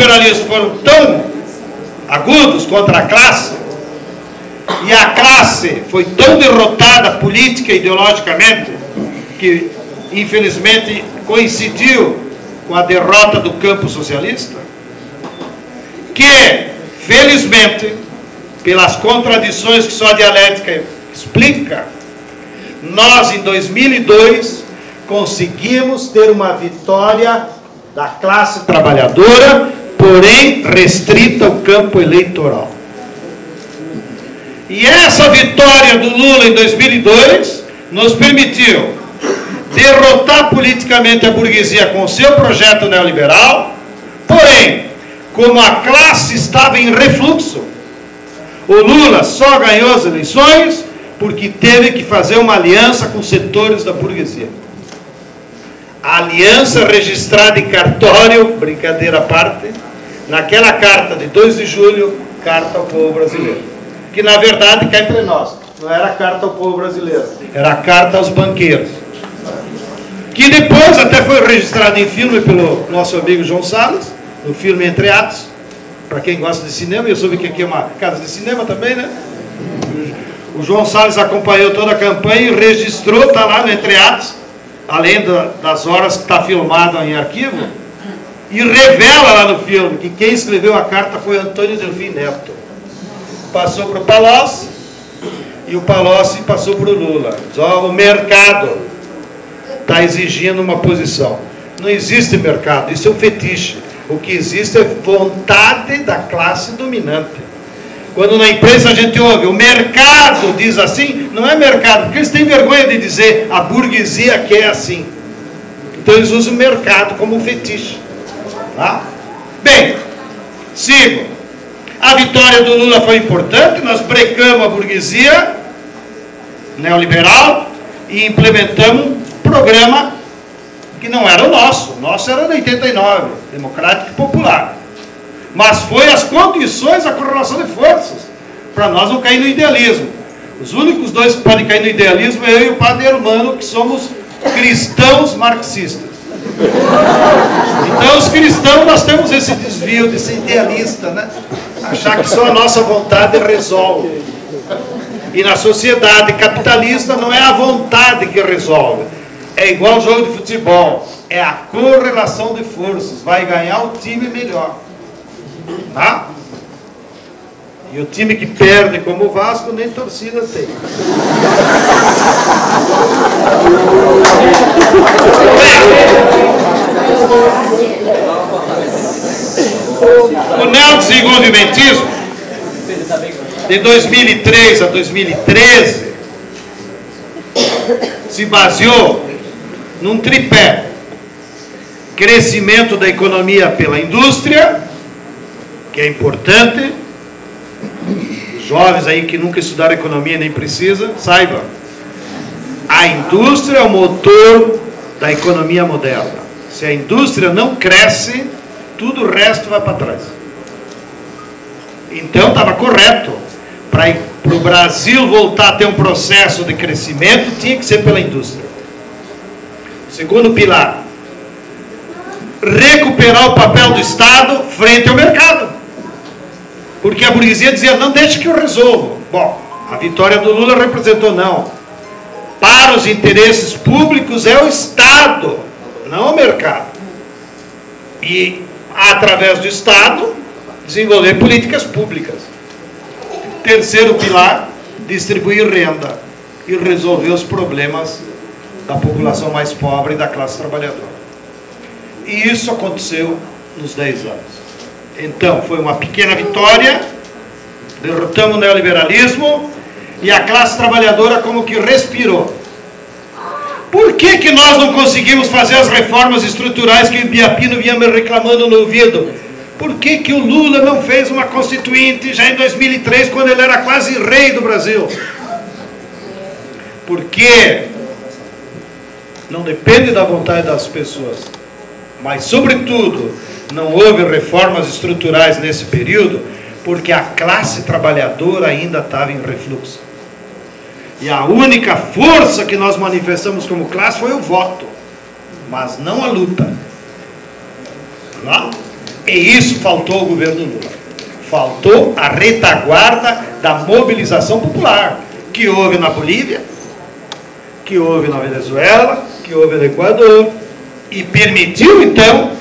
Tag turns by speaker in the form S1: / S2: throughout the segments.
S1: neoliberalismo foram tão agudos contra a classe, e a classe foi tão derrotada política e ideologicamente, que infelizmente coincidiu com a derrota do campo socialista, que felizmente, pelas contradições que só a dialética explica, nós em 2002 conseguimos ter uma vitória da classe trabalhadora, porém restrita ao campo eleitoral. E essa vitória do Lula em 2002 nos permitiu derrotar politicamente a burguesia com seu projeto neoliberal, porém, como a classe estava em refluxo, o Lula só ganhou as eleições porque teve que fazer uma aliança com setores da burguesia. A aliança registrada em cartório, brincadeira à parte, naquela carta de 2 de julho, carta ao povo brasileiro. Que na verdade, cá entre nós, não era carta ao povo brasileiro, era carta aos banqueiros. Que depois até foi registrado em filme pelo nosso amigo João Salles, no filme Entre Atos, para quem gosta de cinema, eu soube que aqui é uma casa de cinema também, né? O João Salles acompanhou toda a campanha e registrou, está lá no Entre Atos, além das horas que está filmado em arquivo, e revela lá no filme que quem escreveu a carta foi Antônio Delfim Neto. Passou para o Palocci, e o Palocci passou para o Lula. Só o mercado está exigindo uma posição. Não existe mercado, isso é um fetiche. O que existe é vontade da classe dominante. Quando na imprensa a gente ouve, o mercado diz assim, não é mercado, porque eles têm vergonha de dizer a burguesia quer assim. Então eles usam o mercado como um fetiche. Tá? Bem, sigo. A vitória do Lula foi importante, nós brecamos a burguesia neoliberal e implementamos um programa que não era o nosso era de 89, democrático e popular. Mas foi as condições, a correlação de forças, para nós não cair no idealismo. Os únicos dois que podem cair no idealismo é eu e o padre Hermano, que somos cristãos marxistas. Então os cristãos nós temos esse desvio de ser idealista, né? Achar que só a nossa vontade resolve. E na sociedade capitalista não é a vontade que resolve. É igual ao jogo de futebol, é a correlação de forças, vai ganhar o time melhor. Tá? E o time que perde como o Vasco nem torcida tem. O neodesenvolvimentismo de 2003 a 2013 se baseou num tripé: crescimento da economia pela indústria, que é importante. Os jovens aí que nunca estudaram economia nem precisa, saiba, a indústria é o motor da economia moderna. Se a indústria não cresce, tudo o resto vai para trás. Então estava correto. Para o Brasil voltar a ter um processo de crescimento, tinha que ser pela indústria. Segundo pilar, recuperar o papel do Estado frente ao mercado. Porque a burguesia dizia, não, deixa que eu resolvo. Bom, a vitória do Lula representou, não. Para os interesses públicos é o Estado, não o mercado. E, através do Estado, desenvolver políticas públicas. Terceiro pilar, distribuir renda e resolver os problemas da população mais pobre e da classe trabalhadora. E isso aconteceu nos 10 anos. Então, foi uma pequena vitória, derrotamos o neoliberalismo e a classe trabalhadora como que respirou. Por que que nós não conseguimos fazer as reformas estruturais que o Biapino vinha me reclamando no ouvido? Por que que o Lula não fez uma constituinte já em 2003, quando ele era quase rei do Brasil? Porque não depende da vontade das pessoas, mas, sobretudo, não houve reformas estruturais nesse período, porque a classe trabalhadora ainda estava em refluxo. E a única força que nós manifestamos como classe foi o voto, mas não a luta. Não? E isso faltou ao governo Lula. Faltou a retaguarda da mobilização popular, que houve na Bolívia, que houve na Venezuela, que houve no Equador, e permitiu, então,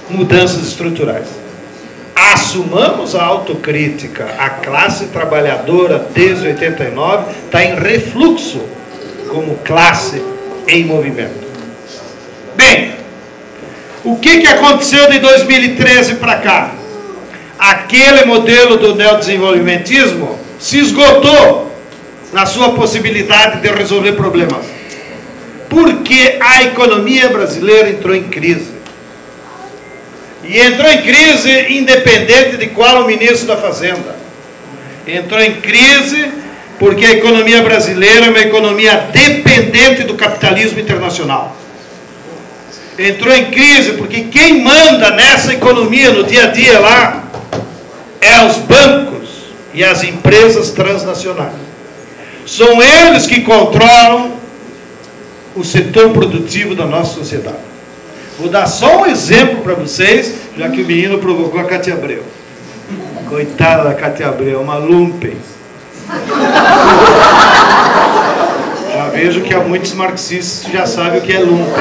S1: mudanças estruturais. Assumamos a autocrítica. A classe trabalhadora, desde 89, está em refluxo como classe em movimento. Bem, o que aconteceu de 2013 para cá? Aquele modelo do neodesenvolvimentismo se esgotou na sua possibilidade de resolver problemas. Porque a economia brasileira entrou em crise. E entrou em crise independente de qual o ministro da Fazenda. Entrou em crise porque a economia brasileira é uma economia dependente do capitalismo internacional. Entrou em crise porque quem manda nessa economia no dia a dia lá é os bancos e as empresas transnacionais. São eles que controlam o setor produtivo da nossa sociedade. Vou dar só um exemplo para vocês, já que o menino provocou a Cátia Abreu. Coitada da Cátia Abreu, uma lumpen. Já vejo que há muitos marxistas que já sabem o que é lumpen.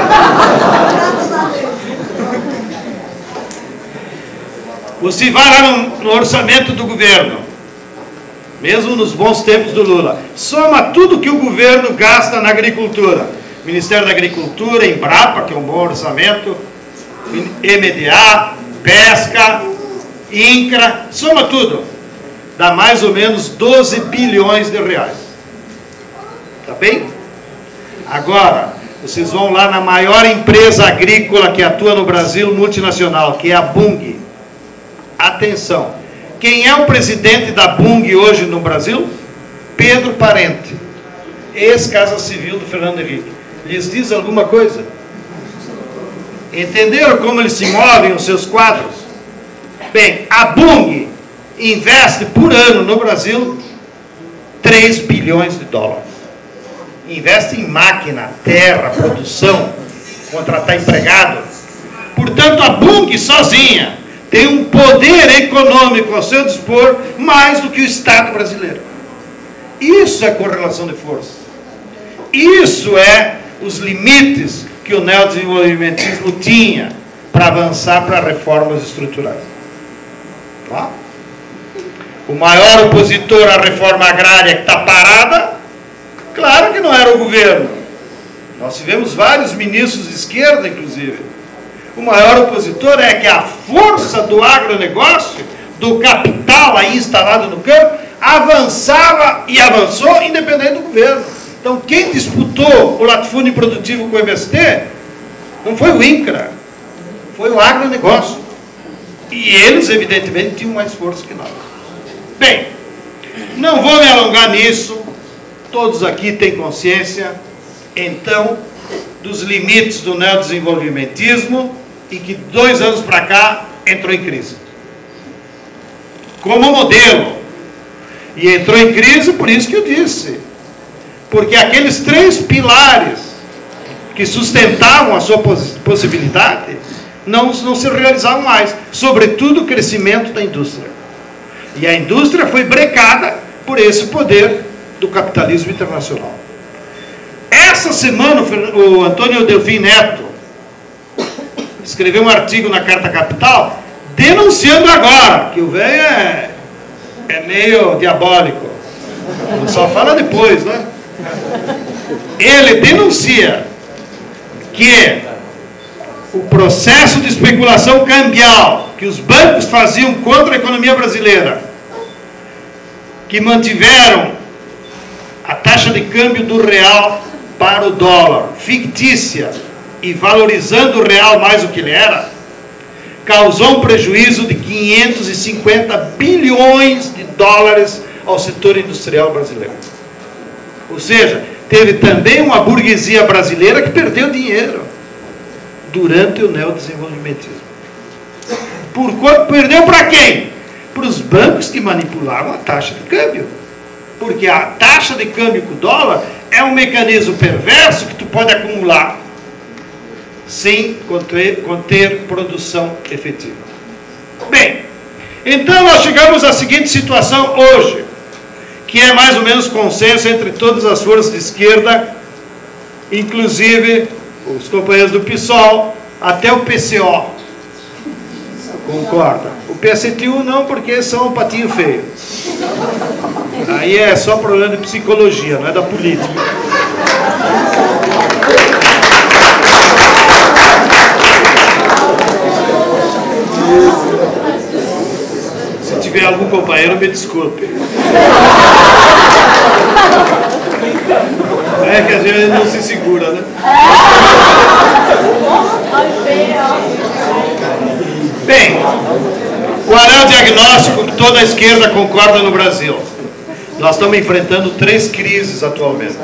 S1: Você vai lá no orçamento do governo, mesmo nos bons tempos do Lula, soma tudo que o governo gasta na agricultura. Ministério da Agricultura, Embrapa, que é um bom orçamento, MDA, Pesca, INCRA, soma tudo. Dá mais ou menos 12 bilhões de reais. Tá bem? Agora, vocês vão lá na maior empresa agrícola que atua no Brasil, multinacional, que é a Bunge. Atenção, quem é o presidente da Bunge hoje no Brasil? Pedro Parente, ex-Casa Civil do Fernando Henrique. Lhes diz alguma coisa? Entenderam como eles se movem, os seus quadros? Bem, a Bunge investe por ano no Brasil 3 bilhões de dólares. Investe em máquina, terra, produção, contratar empregado. Portanto, a Bunge sozinha tem um poder econômico ao seu dispor mais do que o Estado brasileiro. Isso é correlação de força. Isso é os limites que o neodesenvolvimentismo tinha para avançar para reformas estruturais. Tá? O maior opositor à reforma agrária que está parada, claro que não era o governo. Nós tivemos vários ministros de esquerda, inclusive. O maior opositor é que a força do agronegócio, do capital aí instalado no campo, avançava e avançou independente do governo. Então, quem disputou o latifúndio produtivo com o MST não foi o INCRA, foi o agronegócio. E eles, evidentemente, tinham mais força que nós. Bem, não vou me alongar nisso, todos aqui têm consciência, então, dos limites do neodesenvolvimentismo e que 2 anos para cá entrou em crise. Como modelo. E entrou em crise por isso que eu disse. Porque aqueles 3 pilares que sustentavam a sua possibilidade não se realizavam mais. Sobretudo o crescimento da indústria. E a indústria foi brecada por esse poder do capitalismo internacional. Essa semana o Antônio Delfim Neto escreveu um artigo na Carta Capital denunciando agora, que o velho é meio diabólico. Ele só fala depois, né? Ele denuncia que o processo de especulação cambial que os bancos faziam contra a economia brasileira, que mantiveram a taxa de câmbio do real para o dólar fictícia e valorizando o real mais do que ele era, causou um prejuízo de 550 bilhões de dólares ao setor industrial brasileiro. Ou seja, teve também uma burguesia brasileira que perdeu dinheiro durante o neodesenvolvimentismo. Perdeu para quem? Para os bancos que manipulavam a taxa de câmbio. Porque a taxa de câmbio com o dólar é um mecanismo perverso que tu pode acumular sem conter produção efetiva. Bem, então nós chegamos à seguinte situação hoje, que é mais ou menos consenso entre todas as forças de esquerda, inclusive os companheiros do PSOL, até o PCO concorda. O PSTU não, porque são um patinho feio. Aí é só problema de psicologia, não é da política. Se tiver algum companheiro, me desculpe. É que às vezes não se segura, né? Bem, qual é o diagnóstico que toda a esquerda concorda no Brasil? Nós estamos enfrentando 3 crises atualmente.